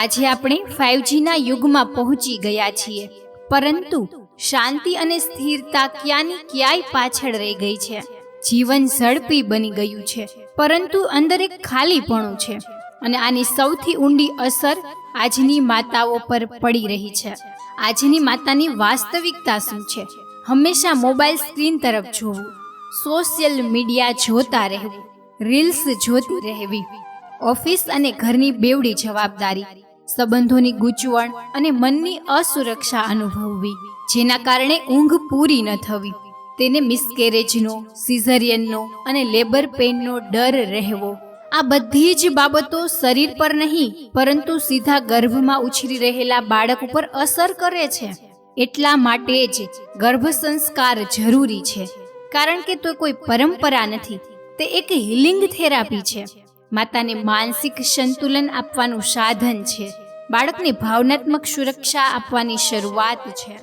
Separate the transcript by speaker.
Speaker 1: આજે આપણે 5Gના યુગમાં પહોંચી ગયા છીએ, પરંતુ શાંતિ અને સ્થિરતા ક્યાંની ક્યાંય પાછળ રહી ગઈ છે. જીવન ઝડપી બની ગયું છે, પરંતુ અંદર એક ખાલીપણું છે. અને આની સૌથી ઊંડી અસર આજની માતાઓ પર પડી રહી છે. આજની માતાની વાસ્તવિકતા શું છે? હંમેશા મોબાઈલ સ્ક્રીન તરફ જોવું, સોશિયલ મીડિયા જોતા રહેવું, રીલ્સ જોતી રહેવી, ઓફિસ અને ઘરની બેવડી જવાબદારી, સંબંધોની ગૂંચવણ અને મનની અસુરક્ષા અનુભવવી, જેના કારણે ઊંઘ પૂરી ન થવી, તેને મિસકેરેજનો, સિઝરિયનનો અને લેબર પેઇનનો ડર રહેવો. આ બધી જ બાબતો શરીર પર નહીં, પરંતુ સીધા ગર્ભમાં ઉછરી રહેલા બાળક ઉપર અસર કરે છે. એટલા માટે જ ગર્ભ સંસ્કાર જરૂરી છે, કારણ કે તો કોઈ પરંપરા નથી, તે એક હિલિંગ થેરાપી છે. માતાને માનસિક સંતુલન આપવાનું સાધન છે, બાળકને ભાવનાત્મક સુરક્ષા આપવાની શરૂઆત છે.